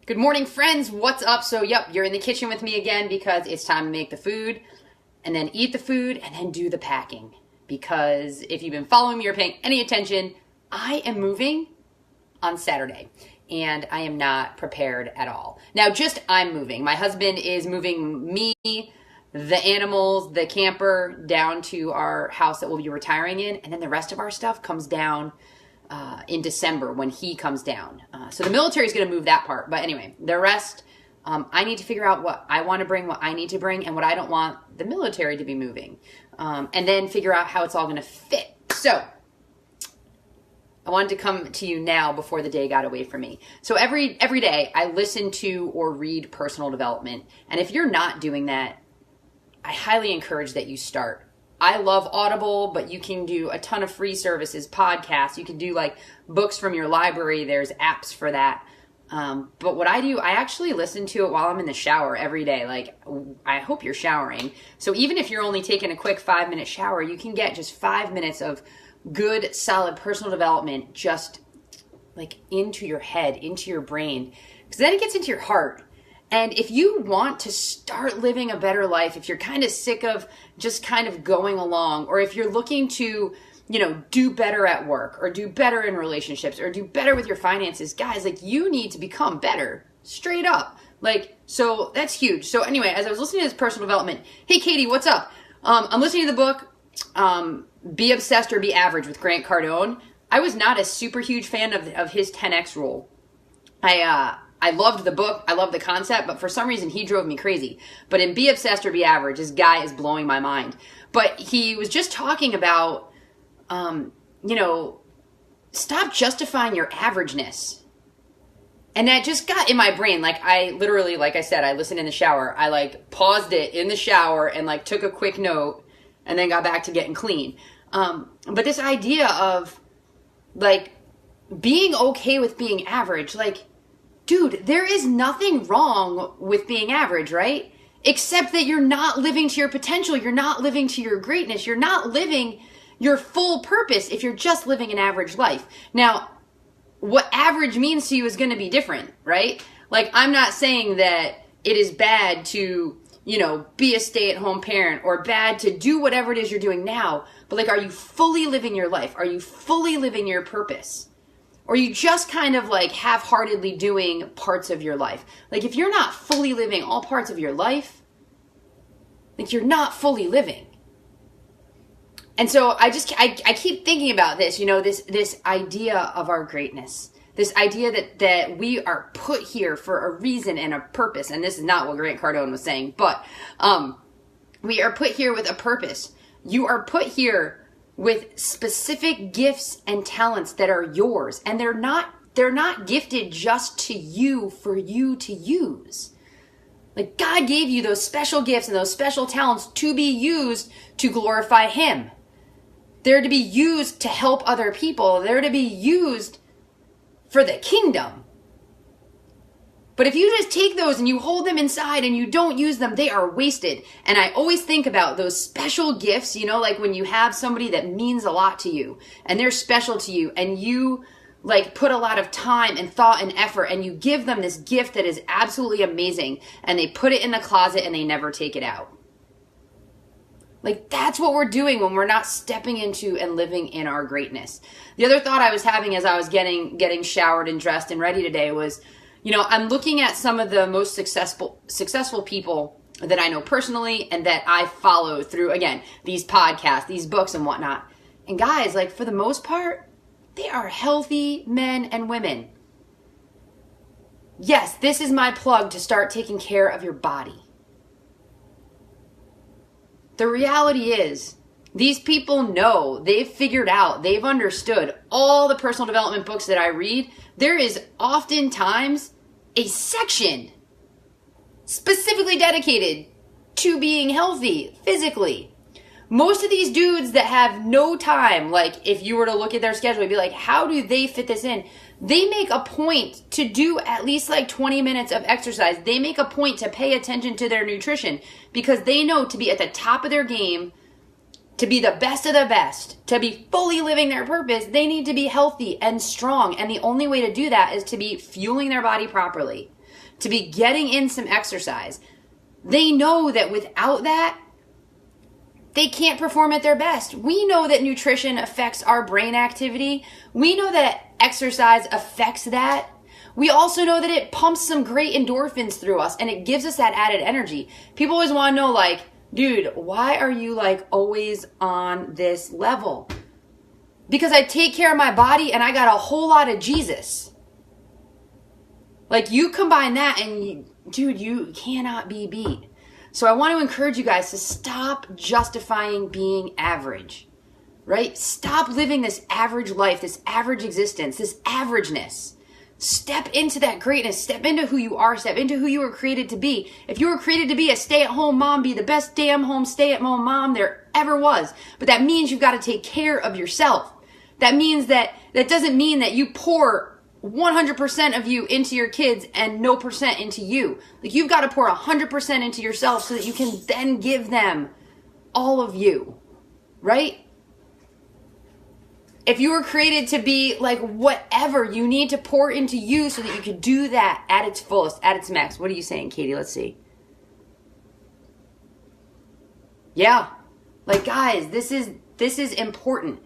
Good morning, friends. What's up? So, you're in the kitchen with me again because it's time to make the food and then eat the food and then do the packing. Because if you've been following me or paying any attention, I am moving on Saturday and I am not prepared at all. Now, I'm moving. My husband is moving me, the animals, the camper down to our house that we'll be retiring in, and then the rest of our stuff comes down in December when he comes down. So the military is going to move that part. But anyway, the rest, I need to figure out what I want to bring, what I need to bring, and what I don't want the military to be moving. And then figure out how it's all going to fit. So I wanted to come to you now before the day got away from me. So every day I listen to or read personal development. And if you're not doing that, I highly encourage that you start. I love Audible, but you can do a ton of free services, podcasts. You can do like books from your library. There's apps for that. But what I do, I actually listen to it while I'm in the shower every day. Like, I hope you're showering. So even if you're only taking a quick 5-minute shower, you can get just 5 minutes of good, solid personal development just like into your head, into your brain. Because then it gets into your heart. And if you want to start living a better life, if you're kind of sick of just kind of going along, or if you're looking to, do better at work or do better in relationships or do better with your finances, guys, like you need to become better straight up. So that's huge. So anyway, as I was listening to this personal development, hey, Katie, what's up? I'm listening to the book, Be Obsessed or Be Average with Grant Cardone. I was not a super huge fan of his 10X rule. I loved the book. I loved the concept, but for some reason he drove me crazy. But in Be Obsessed or Be Average, this guy is blowing my mind. But he was just talking about, stop justifying your averageness. And that just got in my brain. Like I literally, like I said, I listened in the shower. I paused it in the shower and took a quick note and then got back to getting clean. But this idea of being okay with being average, dude, there is nothing wrong with being average, right? Except that you're not living to your potential. You're not living to your greatness. You're not living your full purpose if you're just living an average life. Now, what average means to you is going to be different, right? I'm not saying that it is bad to, be a stay-at-home parent or bad to do whatever it is you're doing now. But are you fully living your life? Are you fully living your purpose? Or are you just kind of half-heartedly doing parts of your life? If you're not fully living all parts of your life, you're not fully living. And so I keep thinking about this, this idea of our greatness, this idea that we are put here for a reason and a purpose. And this is not what Grant Cardone was saying, but we are put here with a purpose. You are put here with specific gifts and talents that are yours, and they're not gifted just to you for you to use. God gave you those special gifts and those special talents to be used to glorify Him. They're to be used to help other people. They're to be used for the kingdom. But if you just take those and you hold them inside and you don't use them, they are wasted. And I always think about those special gifts, when you have somebody that means a lot to you and they're special to you and you put a lot of time and thought and effort and you give them this gift that is absolutely amazing and they put it in the closet and they never take it out. That's what we're doing when we're not stepping into and living in our greatness. The other thought I was having as I was getting showered and dressed and ready today was, I'm looking at some of the most successful people that I know personally and that I follow through, again, these podcasts, these books and whatnot. And guys, for the most part, they are healthy men and women. Yes, this is my plug to start taking care of your body. The reality is, these people know, they've figured out, they've understood all the personal development books that I read. There is oftentimes a section specifically dedicated to being healthy physically. Most of these dudes that have no time, if you were to look at their schedule, you'd be like, how do they fit this in? They make a point to do at least 20 minutes of exercise. They make a point to pay attention to their nutrition because they know to be at the top of their game, to be the best of the best, to be fully living their purpose, they need to be healthy and strong. And the only way to do that is to be fueling their body properly. to be getting in some exercise. They know that without that, they can't perform at their best. We know that nutrition affects our brain activity. We know that exercise affects that. We also know that it pumps some great endorphins through us and it gives us that added energy. People always want to know, like, dude, why are you like always on this level? Because I take care of my body and I got a whole lot of Jesus. Like, you combine that and dude, you cannot be beat. So I want to encourage you guys to stop justifying being average, right? Stop living this average life, this average existence, this averageness. Step into that greatness. Step into who you are. Step into who you were created to be. If you were created to be a stay-at-home mom, be the best damn home stay-at-home mom there ever was. But that means you've got to take care of yourself. That means that doesn't mean that you pour 100% of you into your kids and no percent into you. Like, you've got to pour 100% into yourself so that you can then give them all of you, right? If you were created to be like whatever, you need to pour into you so that you can do that at its fullest, at its max. What are you saying, Katie? Let's see. Yeah. Like, guys, this is important.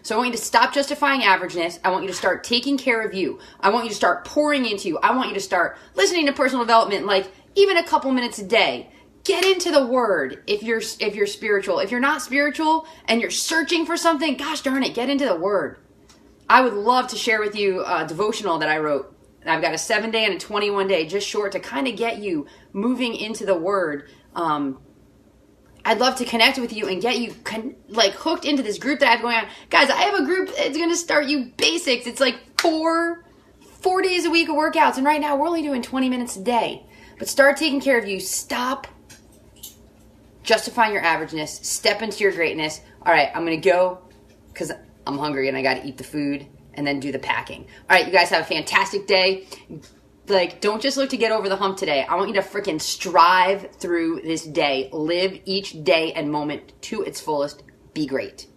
So I want you to stop justifying averageness. I want you to start taking care of you. I want you to start pouring into you. I want you to start listening to personal development, like even a couple minutes a day. Get into the word if you're spiritual. If you're not spiritual and you're searching for something, gosh darn it, get into the word. I would love to share with you a devotional that I wrote. I've got a 7-day and a 21-day, just short, to kind of get you moving into the word. I'd love to connect with you and get you like hooked into this group that I have going on. Guys, I have a group that's going to start you basics. It's like four days a week of workouts. And right now we're only doing 20 minutes a day. But start taking care of you. Stop justifying your averageness. Step into your greatness. All right, I'm going to go because I'm hungry and I got to eat the food and then do the packing. All right, you guys have a fantastic day. Like, don't just look to get over the hump today. I want you to freaking strive through this day. Live each day and moment to its fullest. Be great.